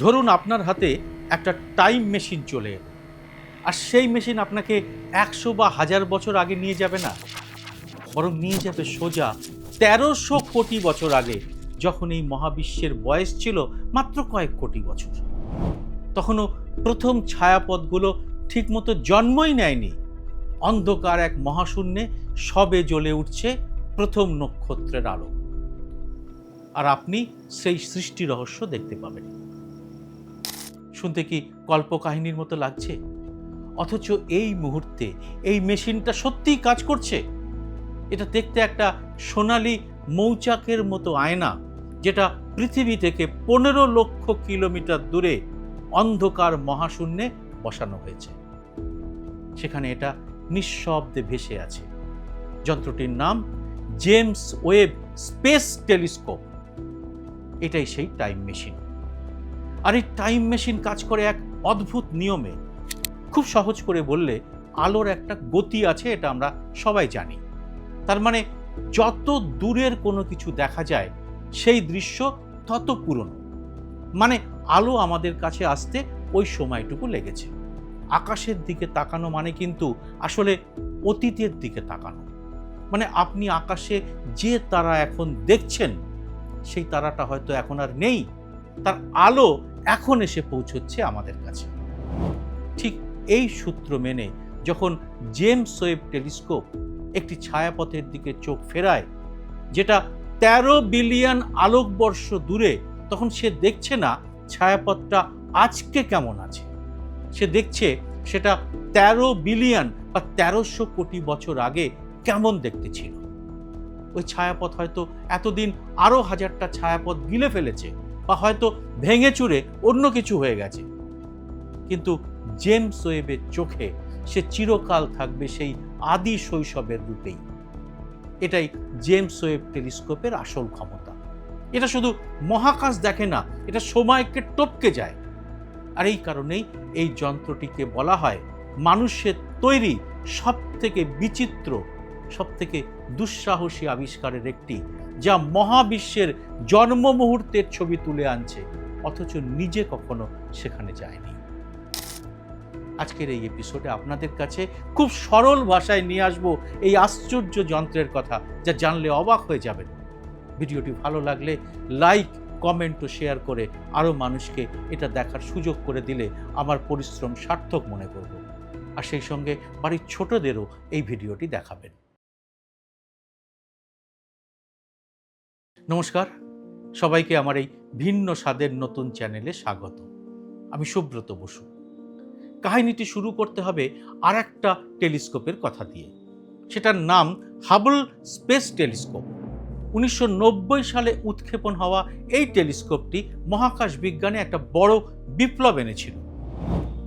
ধরুন আপনার হাতে একটা টাইম মেশিন চলে এলো, আর সেই মেশিন আপনাকে 100 বা 1000 বছর আগে নিয়ে যাবে না, বরং নিয়ে যাবে সোজা 1300 কোটি বছর আগে, যখন এই মহাবিশ্বের বয়স ছিল মাত্র কয়েক কোটি বছর। তখনও প্রথম ছায়াপথগুলো ঠিকমতো জন্মই নেয়নি। অন্ধকার এক মহাশূন্যে সবে জ্বলে উঠছে প্রথম নক্ষত্রের আলো, আর আপনি সেই সৃষ্টি রহস্য দেখতে পাবেন। শুনতে কি কল্পকাহিনীর মতো লাগছে? অথচ এই মুহূর্তে এই মেশিনটা সত্যিই কাজ করছে। এটা দেখতে একটা সোনালী মৌচাকের মতো আয়না, যেটা পৃথিবী থেকে 15 লক্ষ কিলোমিটার দূরে অন্ধকার মহাশূন্যে বসানো হয়েছে। সেখানে এটা নিঃশব্দে ভেসে আছে। যন্ত্রটির নাম জেমস ওয়েব স্পেস টেলিস্কোপ। এটাই সেই টাইম মেশিন। আর এই টাইম মেশিন কাজ করে এক অদ্ভুত নিয়মে। খুব সহজ করে বললে, আলোর একটা গতি আছে, এটা আমরা সবাই জানি। তার মানে যত দূরের কোনো কিছু দেখা যায় সেই দৃশ্য তত পুরনো। মানে আলো আমাদের কাছে আসতে ওই সময়টুকু লেগেছে। আকাশের দিকে তাকানো মানে কিন্তু আসলে অতীতের দিকে তাকানো। মানে আপনি আকাশে যে তারা এখন দেখছেন, সেই তারাটা হয়তো এখন আর নেই, তার আলো এখন এসে পৌঁছচ্ছে আমাদের কাছে। ঠিক এই সূত্র মেনে যখন জেমস ওয়েব টেলিস্কোপ একটি ছায়াপথের দিকে চোখ ফেরায়, যেটা 13 বিলিয়ন আলোকবর্ষ দূরে, তখন সে দেখছে না ছায়াপথটা আজকে কেমন আছে, সে দেখছে সেটা 13 বিলিয়ন বা 1300 কোটি বছর আগে কেমন দেখতে ছিল। ওই ছায়াপথ হয়তো এতদিন আরো 1000টা ছায়াপথ গিলে ফেলেছে, বা হয়তো ভেঙে চুরে অন্য কিছু হয়ে গেছে, কিন্তু জেমস ওয়েবের চোখে সে চিরকাল থাকবে সেই আদি শৈশবের রূপেই। এটাই জেমস ওয়েব টেলিস্কোপের আসল ক্ষমতা। এটা শুধু মহাকাশ দেখে না, এটা সময়কে টপকে যায়। আর এই কারণেই এই যন্ত্রটিকে বলা হয় মানুষের তৈরি সব থেকে বিচিত্র, সব থেকে দুঃসাহসী আবিষ্কারের একটি, যা মহাবিশ্বের জন্ম মুহূর্তের ছবি তুলে আনছে, অথচ নিজে কখনো সেখানে যায়নি। আজকের এই এপিসোডে আপনাদের কাছে খুব সরল ভাষায় নিয়ে আসবো এই আশ্চর্য যন্ত্রের কথা, যা জানলে অবাক হয়ে যাবেন। ভিডিওটি ভালো লাগলে লাইক, কমেন্ট ও শেয়ার করে আরও মানুষকে এটা দেখার সুযোগ করে দিলে আমার পরিশ্রম সার্থক মনে করব। আর সেই সঙ্গে বাড়ির ছোটদেরও এই ভিডিওটি দেখাবেন। নমস্কার, সবাইকে আমার এই ভিন্ন স্বাদের নতুন চ্যানেলে স্বাগত। আমি সুব্রত বসু। কাহিনীটি শুরু করতে হবে আর একটা টেলিস্কোপের কথা দিয়ে। সেটার নাম হাবল স্পেস টেলিস্কোপ। 1990 সালে উৎক্ষেপণ হওয়া এই টেলিস্কোপটি মহাকাশ বিজ্ঞানে একটা বড় বিপ্লব এনেছিল।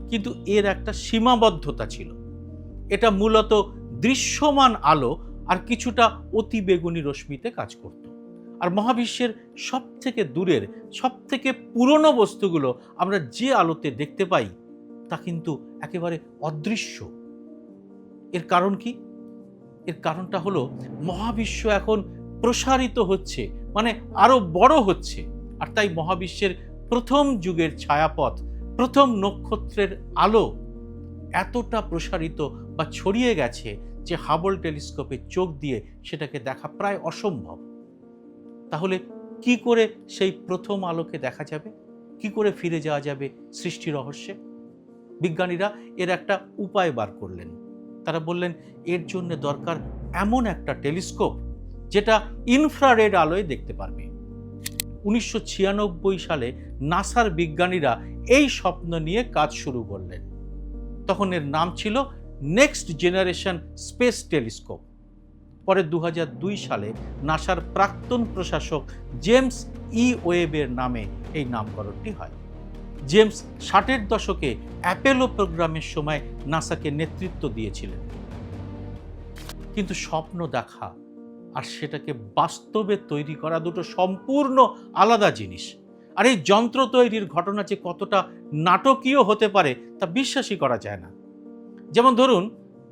কিন্তু এর একটা সীমাবদ্ধতা ছিল। এটা মূলত দৃশ্যমান আলো আর কিছুটা অতিবেগুনি রশ্মিতে কাজ করত। আর মহাবিশ্বের সব থেকে দূরের, সব থেকে পুরনো বস্তুগুলো আমরা যে আলোতে দেখতে পাই, তা কিন্তু একেবারে অদৃশ্য। এর কারণ কি? এর কারণটা হলো মহাবিশ্ব এখন প্রসারিত হচ্ছে, মানে আরো বড় হচ্ছে। আর তাই মহাবিশ্বের প্রথম যুগের ছায়াপথ, প্রথম নক্ষত্রের আলো এতটা প্রসারিত বা ছড়িয়ে গেছে যে হাবল টেলিস্কোপের চোখ দিয়ে সেটাকে দেখা প্রায় অসম্ভব। তাহলে কি করে সেই প্রথম আলোকে দেখা যাবে? কি করে ফিরে যাওয়া যাবে সৃষ্টি রহস্যে? বিজ্ঞানীরা এর একটা উপায় বার করলেন। তারা বললেন, এর জন্য দরকার এমন একটা টেলিস্কোপ যেটা ইনফ্রারেড আলোয় দেখতে পারবে। 1996 সালে নাসার বিজ্ঞানীরা এই স্বপ্ন নিয়ে কাজ শুরু করলেন। তখন এর নাম ছিল নেক্সট জেনারেশন স্পেস টেলিস্কোপ। পরে 2002 সালে নাসার প্রাক্তন প্রশাসক জেমস ই ওয়েবের নামে এই নামকরণটি হয়। জেমস 60-এর দশকে অ্যাপোলো প্রোগ্রামের সময় নাসাকে নেতৃত্ব দিয়েছিলেন। কিন্তু স্বপ্ন দেখা আর সেটাকে বাস্তবে তৈরি করা দুটো সম্পূর্ণ আলাদা জিনিস। আর এই যন্ত্র তৈরির ঘটনা যে কতটা নাটকীয় হতে পারে তা বিশ্বাসই করা যায় না। যেমন ধরুন,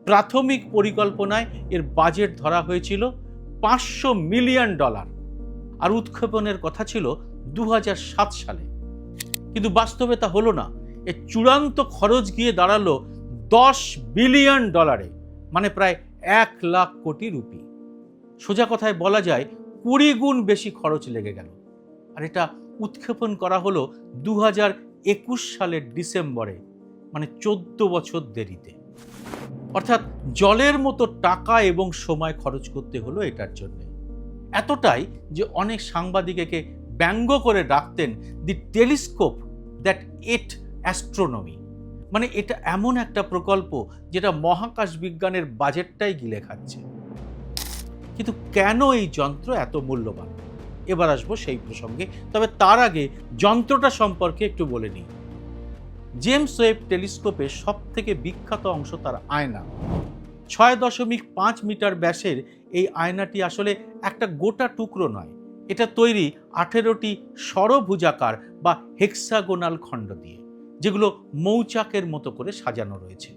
প্রাথমিক পরিকল্পনায় এর বাজেট ধরা হয়েছিল $500 মিলিয়ন, আর উৎক্ষেপণের কথা ছিল 2007 সালে। কিন্তু বাস্তবে তা হলো না। এর চূড়ান্ত খরচ গিয়ে দাঁড়ালো $10 বিলিয়ন, মানে প্রায় 1,00,000 কোটি রুপি। সোজা কথায় বলা যায় 20 গুণ বেশি খরচ লেগে গেল। আর এটা উৎক্ষেপণ করা হলো 2021 সালের ডিসেম্বরে, মানে 14 বছর দেরিতে। অর্থাৎ জলের মতো টাকা এবং সময় খরচ করতে হলো এটার জন্য। এতটাই যে অনেক সাংবাদিক একে ব্যঙ্গ করে ডাকতেন দি টেলিস্কোপ দ্যাট এট অ্যাস্ট্রোনমি। মানে এটা এমন একটা প্রকল্প যেটা মহাকাশ বিজ্ঞানের বাজেটটাই গিলে খাচ্ছে। কিন্তু কেন এই যন্ত্র এত মূল্যবান, এবার আসবো সেই প্রসঙ্গে। তবে তার আগে যন্ত্রটা সম্পর্কে একটু বলে নিই। জেমস ওয়েব টেলিস্কোপের সব থেকে বিখ্যাত অংশ তার আয়না। 6.5 মিটার ব্যাসের এই আয়নাটি আসলে একটা গোটা টুকরো নয়, এটা তৈরি 18টি ষড়ভুজাকার বা হেক্সাগোনাল খণ্ড দিয়ে, যেগুলো মৌচাকের মতো করে সাজানো রয়েছে।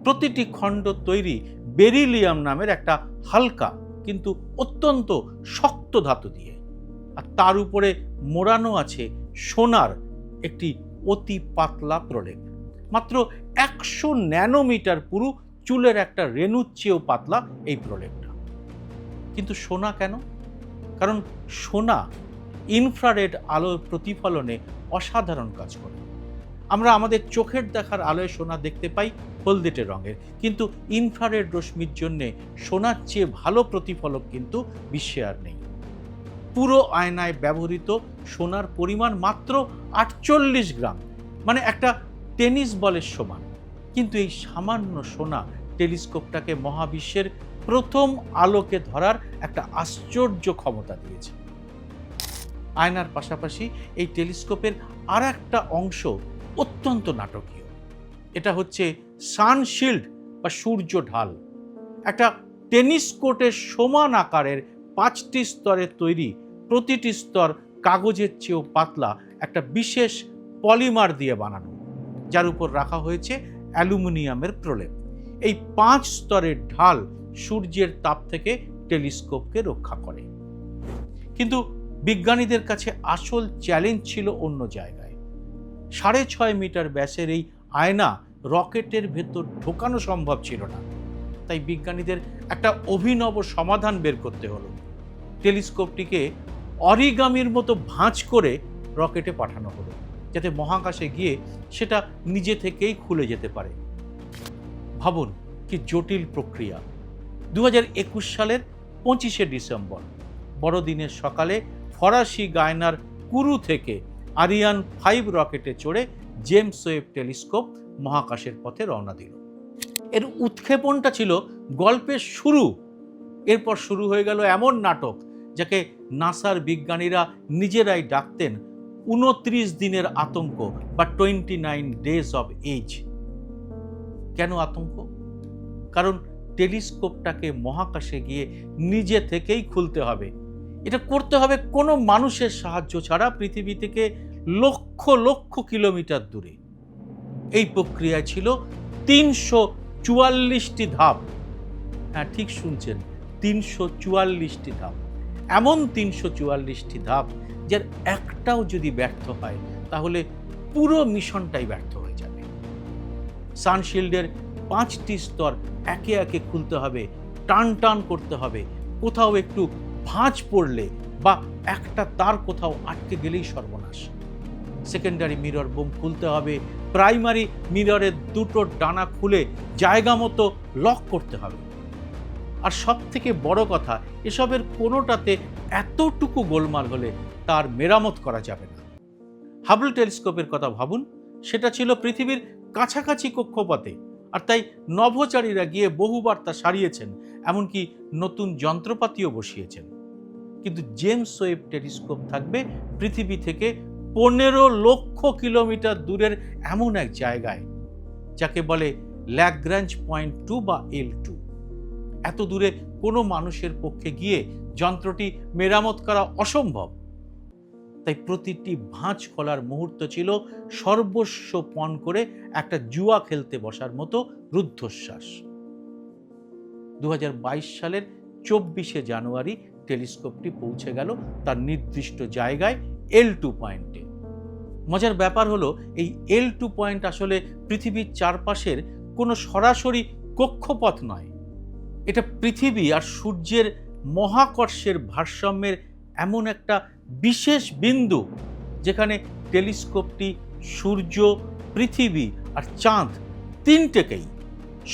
প্রতিটি খণ্ড তৈরি বেরিলিয়াম নামের একটা হালকা কিন্তু অত্যন্ত শক্ত ধাতু দিয়ে, আর তার উপরে মোড়ানো আছে সোনার একটি অতি পাতলা প্রলেপ। মাত্র 100 ন্যানোমিটার পুরু চুলের একটা রেণুর চেয়েও পাতলা এই প্রলেপটা। কিন্তু সোনা কেন? কারণ সোনা ইনফ্রারেড আলোর প্রতিফলনে অসাধারণ কাজ করে। আমরা আমাদের চোখের দেখার আলোয় সোনা দেখতে পাই হলদেটে রঙের, কিন্তু ইনফ্রারেড রশ্মির জন্যে সোনার চেয়ে ভালো প্রতিফলক কিন্তু বিশ্বে আর নেই। পুরো আয়নায় ব্যবহৃত সোনার পরিমাণ মাত্র 48 গ্রাম, মানে একটা টেনিস বলের সমান। কিন্তু এই সামান্য সোনা টেলিস্কোপটাকে মহাবিশ্বের প্রথম আলোকে ধরার একটা আশ্চর্য ক্ষমতা দিয়েছে। আয়নার পাশাপাশি এই টেলিস্কোপের আর একটা অংশ অত্যন্ত নাটকীয়। এটা হচ্ছে সানশিল্ড বা সূর্য ঢাল। একটা টেনিস কোর্টের সমান আকারের 5টি স্তরের তৈরি, প্রতিটি স্তর কাগজের চেয়েও পাতলা একটা বিশেষ পলিমার দিয়ে বানানো, যার উপর রাখা হয়েছে অ্যালুমিনিয়ামের প্রলেপ। এই 5 স্তরের ঢাল সূর্যের তাপ থেকে টেলিস্কোপকে রক্ষা করে। কিন্তু বিজ্ঞানীদের কাছে আসল চ্যালেঞ্জ ছিল অন্য জায়গায়। 6.5 মিটার ব্যাসের এই আয়না রকেটের ভেতর ঢোকানো সম্ভব ছিল না। তাই বিজ্ঞানীদের একটা অভিনব সমাধান বের করতে হলো। টেলিস্কোপটিকে অরিগামির মতো ভাঁজ করে রকেটে পাঠানো হলো, যাতে মহাকাশে গিয়ে সেটা নিজে থেকেই খুলে যেতে পারে। ভাবুন কি জটিল প্রক্রিয়া। 2021 সালের 25শে ডিসেম্বর বড়দিনের সকালে ফরাসি গায়নার কুরু থেকে আরিয়ান 5 রকেটে চড়ে জেমস ওয়েব টেলিস্কোপ মহাকাশের পথে রওনা দিল। এর উৎক্ষেপণটা ছিল গল্পের শুরু। এরপর শুরু হয়ে গেল এমন নাটক যাকে নাসার বিজ্ঞানীরা নিজেরাই ডাকতেন 29 দিনের আতঙ্ক বা 29 ডেজ অব এজ। কেন আতঙ্ক? কারণ টেলিস্কোপটাকে মহাকাশে গিয়ে নিজে থেকেই খুলতে হবে। এটা করতে হবে কোনো মানুষের সাহায্য ছাড়া, পৃথিবী থেকে লক্ষ লক্ষ কিলোমিটার দূরে। এই প্রক্রিয়ায় ছিল 344টি ধাপ। হ্যাঁ, ঠিক শুনছেন, 344টি ধাপ। এমন 344টি ধাপ যার একটাও যদি ব্যর্থ হয় তাহলে পুরো মিশনটাই ব্যর্থ হয়ে যাবে। সানশিল্ডের 5টি স্তর একে একে খুলতে হবে, টান টান করতে হবে। কোথাও একটু ভাঁজ পড়লে বা একটা তার কোথাও আটকে গেলেই সর্বনাশ। সেকেন্ডারি মিরর বোম খুলতে হবে, প্রাইমারি মিররের দুটো ডানা খুলে জায়গা মতো লক করতে হবে। আর সব থেকে বড় কথা, এসবের কোনোটাতে এতটুকু গোলমাল হলে তার মেরামত করা যাবে না। হাবল টেলিস্কোপের কথা ভাবুন, সেটা ছিল পৃথিবীর কাছাকাছি কক্ষপথে, আর তাই নভোচারীরা গিয়ে বহুবার তা সারিয়েছেন, এমনকি নতুন যন্ত্রপাতিও বসিয়েছেন। কিন্তু জেমস ওয়েব টেলিস্কোপ থাকবে পৃথিবী থেকে 15 লক্ষ কিলোমিটার দূরের এমন এক জায়গায়, যাকে বলে ল্যাগ্রাঞ্জ পয়েন্ট 2 বা L2। এত দূরে কোনো মানুষের পক্ষে গিয়ে যন্ত্রটি মেরামত করা অসম্ভব। তাই প্রতিটি ভাঁজ খোলার মুহূর্ত ছিল সর্বস্ব পণ করে একটা জুয়া খেলতে বসার মতো রুদ্ধশ্বাস। 2022 সালের 24শে জানুয়ারি টেলিস্কোপটি পৌঁছে গেল তার নির্দিষ্ট জায়গায় L2 পয়েন্টে। মজার ব্যাপার হলো এই L2 পয়েন্ট আসলে পৃথিবীর চারপাশের কোনো সরাসরি কক্ষপথ নয়। এটা পৃথিবী আর সূর্যের মহাকর্ষের ভারসাম্যের এমন একটা বিশেষ বিন্দু, যেখানে টেলিস্কোপটি সূর্য, পৃথিবী আর চাঁদ তিনটেকেই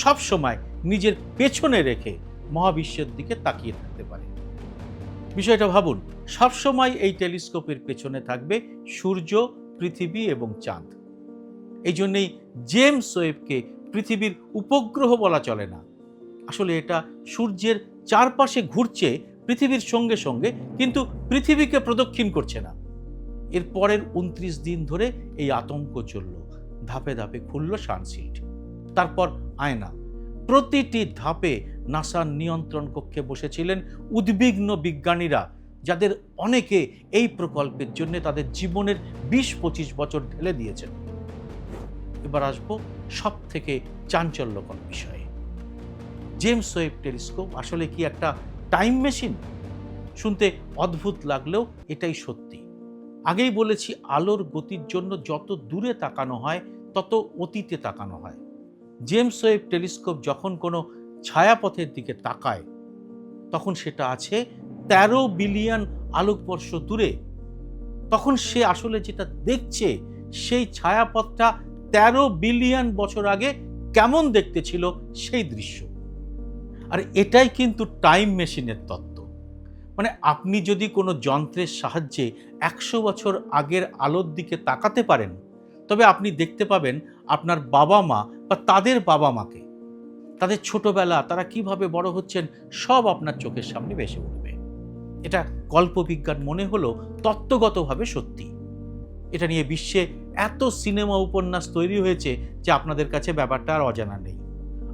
সবসময় নিজের পেছনে রেখে মহাবিশ্বের দিকে তাকিয়ে থাকতে পারে। বিষয়টা ভাবুন, সবসময় এই টেলিস্কোপের পেছনে থাকবে সূর্য, পৃথিবী এবং চাঁদ। এই জন্যেই জেমস ওয়েবকে পৃথিবীর উপগ্রহ বলা চলে না। আসলে এটা সূর্যের চারপাশে ঘুরছে পৃথিবীর সঙ্গে সঙ্গে, কিন্তু পৃথিবীকে প্রদক্ষিণ করছে না। এর পরের 29 দিন ধরে এই আতঙ্ক চলল। ধাপে ধাপে খুলল সানশিল্ড, তারপর আয়না। প্রতিটি ধাপে নাসার নিয়ন্ত্রণ কক্ষে বসেছিলেন উদ্বিগ্ন বিজ্ঞানীরা, যাদের অনেকে এই প্রকল্পের জন্য তাদের জীবনের 20-25 বছর ঢেলে দিয়েছেন। এবার আসবো সব থেকে চাঞ্চল্যকর বিষয়ে। জেমস ওয়েব টেলিস্কোপ আসলে কি একটা টাইম মেশিন? শুনতে অদ্ভুত লাগলেও এটাই সত্যি। আগেই বলেছি, আলোর গতির জন্য যত দূরে তাকানো হয় তত অতীতে তাকানো হয়। জেমস ওয়েব টেলিস্কোপ যখন কোনো ছায়াপথের দিকে তাকায়, তখন সেটা আছে 13 বিলিয়ন আলোকবর্ষ দূরে। তখন সে আসলে যেটা দেখছে, সেই ছায়াপথটা 13 বিলিয়ন বছর আগে কেমন দেখতে ছিল সেই দৃশ্য। আর এটাই কিন্তু টাইম মেশিনের তত্ত্ব। মানে আপনি যদি কোনো যন্ত্রের সাহায্যে 100 বছর আগের আলোর দিকে তাকাতে পারেন, তবে আপনি দেখতে পাবেন আপনার বাবা মা বা তাদের বাবা মাকে, তাদের ছোটবেলা, তারা কিভাবে বড় হচ্ছেন, সব আপনার চোখের সামনে ভেসে উঠবে। এটা কল্পবিজ্ঞান মনে হলো তত্ত্বগতভাবে সত্যি। এটা নিয়ে বিশ্বে এত সিনেমা উপন্যাস তৈরি হয়েছে যে আপনাদের কাছে ব্যাপারটা আর অজানা নেই।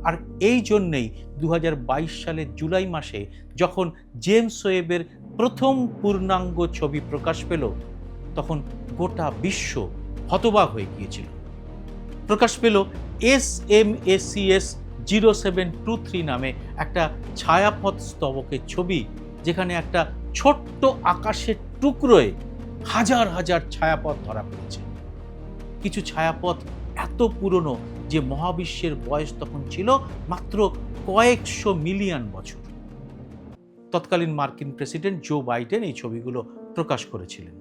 আর এই জন্যেই 2022 সালের জুলাই মাসে যখন জেমস ওয়েবের প্রথম পূর্ণাঙ্গ ছবি প্রকাশ পেল, তখন গোটা বিশ্ব হতবাক হয়ে গিয়েছিল। প্রকাশ পেল SMACS 0723 নামে একটা ছায়াপথ স্তবকের ছবি, যেখানে একটা ছোট্ট আকাশের টুকরোয় হাজার হাজার ছায়াপথ ধরা পড়েছে। কিছু ছায়াপথ এত পুরনো যে মহাবিশ্বের বয়স তখন ছিল মাত্র কয়েকশো মিলিয়ন বছর। তৎকালীন মার্কিন প্রেসিডেন্ট জো বাইডেন এই ছবিগুলো প্রকাশ করেছিলেন।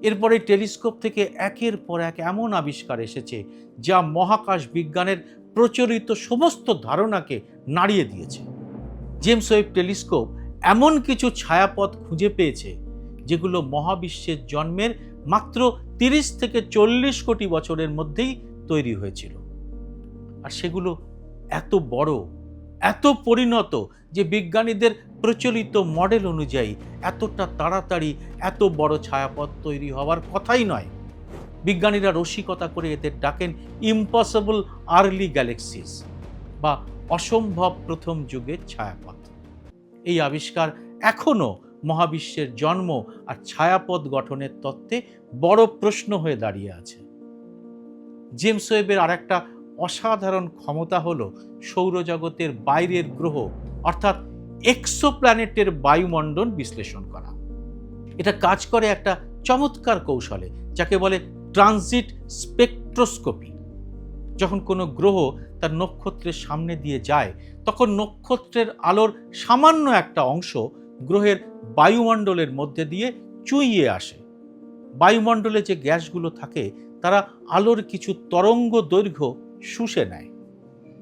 এরপরে টেলিস্কোপ থেকে একের পর এক এমন আবিষ্কার এসেছে যা মহাকাশ বিজ্ঞানের প্রচলিত সমস্ত ধারণাকে নাড়িয়ে দিয়েছে। জেমস ওয়েব টেলিস্কোপ এমন কিছু ছায়াপথ খুঁজে পেয়েছে যেগুলো মহাবিশ্বের জন্মের মাত্র 30 থেকে 40 কোটি বছরের মধ্যেই তৈরি হয়েছিল। আর সেগুলো এত বড়, এত পরিণত যে বিজ্ঞানীদের প্রচলিত মডেল অনুযায়ী এতটা তাড়াতাড়ি এত বড় ছায়াপথ তৈরি হওয়ার কথাই নয়। বিজ্ঞানীরা রসিকতা করে এদের ডাকেন ইম্পসিবল আর্লি গ্যালাক্সিস বা অসম্ভব প্রথম যুগের ছায়াপথ। এই আবিষ্কার এখনো মহাবিশ্বের জন্ম আর ছায়াপথ গঠনের তত্ত্বে বড় প্রশ্ন হয়ে দাঁড়িয়ে আছে। জেমস ওয়েবের আরেকটা অসাধারণ ক্ষমতা হলো সৌরজগতের বাইরের গ্রহ অর্থাৎ এক্সোপ্ল্যানেটের বায়ুমণ্ডল বিশ্লেষণ করা। এটা কাজ করে একটা চমৎকার কৌশলে, যাকে বলে ট্রানজিট স্পেকট্রোস্কোপি। যখন কোনো গ্রহ তার নক্ষত্রের সামনে দিয়ে যায়, তখন নক্ষত্রের আলোর সামান্য একটা অংশ গ্রহের বায়ুমণ্ডলের মধ্যে দিয়ে চুইয়ে আসে। বায়ুমণ্ডলে যে গ্যাসগুলো থাকে তারা আলোর কিছু তরঙ্গ দৈর্ঘ্য শুষে নেয়।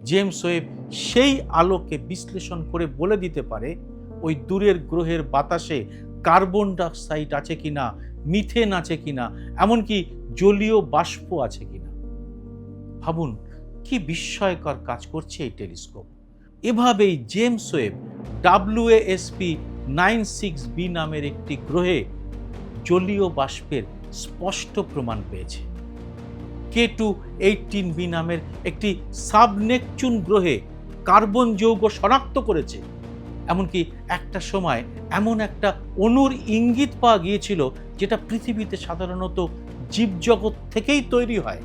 জেমস ওয়েব সেই আলোকে বিশ্লেষণ করে বলে দিতে পারে ওই দূরের গ্রহের বাতাসে কার্বন ডাইঅক্সাইড আছে কিনা, মিথেন আছে কিনা, এমনকি জলীয় বাষ্প আছে কিনা। ভাবুন কি বিস্ময়কর কাজ করছে এই টেলিস্কোপ। এভাবেই জেমস ওয়েব WASP 96b নামের একটি গ্রহে জলীয় বাষ্পের স্পষ্ট প্রমাণ পেয়েছে। K2-18b নামের একটি সাবনেপচুন গ্রহে কার্বন যৌগ শনাক্ত করেছে। এমনকি একটা সময় এমন একটা অণুর ইঙ্গিত পাওয়া গিয়েছিল যেটা পৃথিবীতে সাধারণত জীবজগৎ থেকেই তৈরি হয়।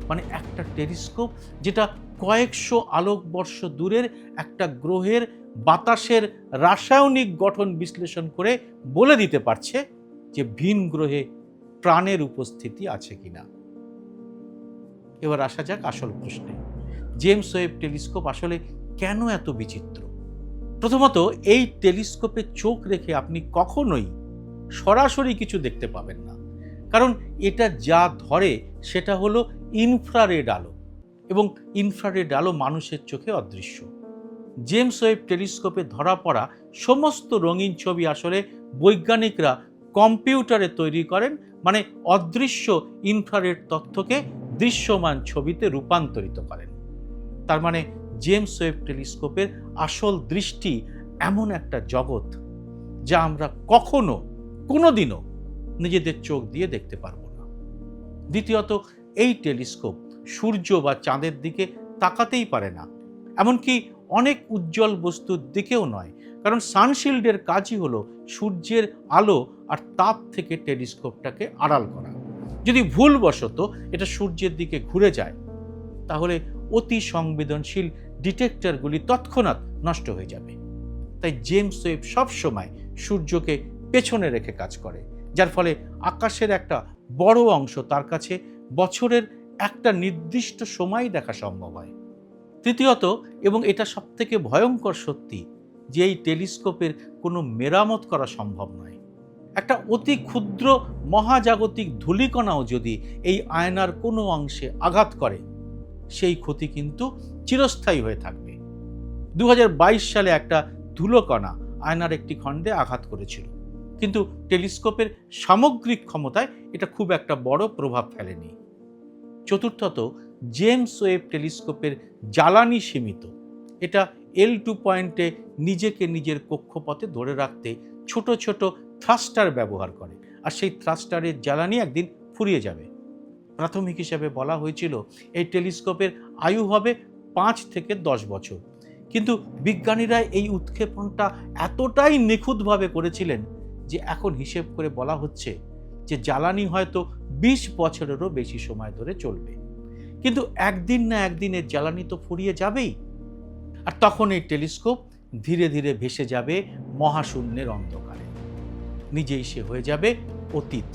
মানে একটা টেলিস্কোপ যেটা কয়েকশো আলোকবর্ষ দূরের একটা গ্রহের বাতাসের রাসায়নিক গঠন বিশ্লেষণ করে বলে দিতে পারছে যে ভিন গ্রহে প্রাণের উপস্থিতি আছে কিনা। এবার আসা যাক আসল প্রশ্নে, জেমস ওয়েব টেলিস্কোপ আসলে কেন এত বিচিত্র? প্রথমত, এই টেলিস্কোপে চোখ রেখে আপনি কখনোই সরাসরি কিছু দেখতে পাবেন না, কারণ এটা যা ধরে সেটা হলো ইনফ্রারেড আলো, এবং ইনফ্রারেড আলো মানুষের চোখে অদৃশ্য। জেমস ওয়েব টেলিস্কোপে ধরা পড়া সমস্ত রঙিন ছবি আসলে বৈজ্ঞানিকরা কম্পিউটারে তৈরি করেন, মানে অদৃশ্য ইনফ্রারেড তথ্যকে দৃশ্যমান ছবিতে রূপান্তরিত করেন। তার মানে জেমস ওয়েব টেলিস্কোপের আসল দৃষ্টি এমন একটা জগৎ যা আমরা কখনো কোনোদিনও নিজেদের চোখ দিয়ে দেখতে পারবো না। দ্বিতীয়ত, এই টেলিস্কোপ সূর্য বা চাঁদের দিকে তাকাতেই পারে না, এমনকি অনেক উজ্জ্বল বস্তুর দিকেও নয়, কারণ সানশিল্ডের কাজই হলো সূর্যের আলো আর তাপ থেকে টেলিস্কোপটাকে আড়াল করা। যদি ভুলবশত এটা সূর্যের দিকে ঘুরে যায়, তাহলে অতি সংবেদনশীল ডিটেক্টরগুলি তৎক্ষণাৎ নষ্ট হয়ে যাবে। তাই জেমস ওয়েব সবসময় সূর্যকে পেছনে রেখে কাজ করে, যার ফলে আকাশের একটা বড় অংশ তার কাছে বছরের একটা নির্দিষ্ট সময় দেখা সম্ভব হয়। তৃতীয়ত, এবং এটা সবথেকে ভয়ঙ্কর সত্যি, যে এই টেলিস্কোপের কোনো মেরামত করা সম্ভব নয়। একটা অতি ক্ষুদ্র মহাজাগতিক ধূলিকণাও যদি এই আয়নার কোনো অংশে আঘাত করে, সেই ক্ষতি কিন্তু চিরস্থায়ী হয়ে থাকবে। 2022 সালে একটা ধুলোকণা আয়নার একটি খণ্ডে আঘাত করেছিল, কিন্তু টেলিস্কোপের সামগ্রিক ক্ষমতায় এটা খুব একটা বড় প্রভাব ফেলেনি। চতুর্থত, জেমস ওয়েব টেলিস্কোপের জ্বালানি সীমিত। এটা L2 পয়েন্টে নিজেকে নিজের কক্ষপথে ধরে রাখতে ছোট ছোট থ্রাস্টার ব্যবহার করে, আর সেই থ্রাস্টারের জ্বালানি একদিন ফুরিয়ে যাবে। প্রাথমিক হিসাবে বলা হয়েছিল এই টেলিস্কোপের আয়ু হবে 5 থেকে 10 বছর, কিন্তু বিজ্ঞানীরা এই উৎক্ষেপণটা এতটাই নিখুঁতভাবে করেছিলেন যে এখন হিসেব করে বলা হচ্ছে যে জ্বালানি হয়তো 20 বছরেরও বেশি সময় ধরে চলবে। কিন্তু একদিন না একদিন এর জ্বালানি তো ফুরিয়ে যাবেই, আর তখন এই টেলিস্কোপ ধীরে ধীরে ভেসে যাবে মহাশূন্যের অন্ধকারে, নিজেই সে হয়ে যাবে অতীত।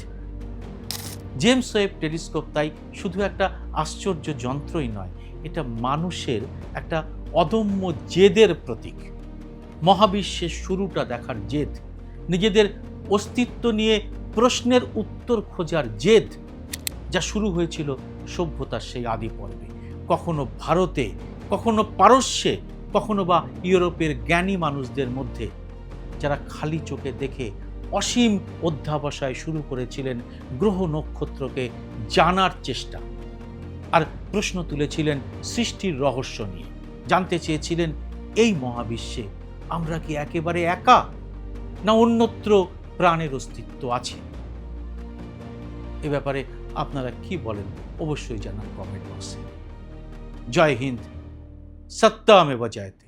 জেমস ওয়েব টেলিস্কোপ তাই শুধু একটা আশ্চর্য যন্ত্রই নয়, এটা মানুষের একটা অদম্য জেদের প্রতীক। মহাবিশ্বের শুরুটা দেখার জেদ, নিজেদের অস্তিত্ব নিয়ে প্রশ্নের উত্তর খোঁজার জেদ, যা শুরু হয়েছিল সভ্যতার সেই আদি পর্বে, কখনো ভারতে, কখনো পারস্যে, কখনো বা ইউরোপের জ্ঞানী মানুষদের মধ্যে, যারা খালি চোখে দেখে অসীম অধ্যাবসায় শুরু করেছিলেন গ্রহ নক্ষত্রকে জানার চেষ্টা, আর প্রশ্ন তুলেছিলেন সৃষ্টির রহস্য নিয়ে। জানতে চেয়েছিলেন এই মহাবিশ্বে আমরা কি একেবারে একা, না অন্যত্র প্রাণের অস্তিত্ব আছে? এ ব্যাপারে আপনারা কি বলেন অবশ্যই জানান কমেন্ট বক্সে। জয় হিন্দ, সত্যমেব জয়তে।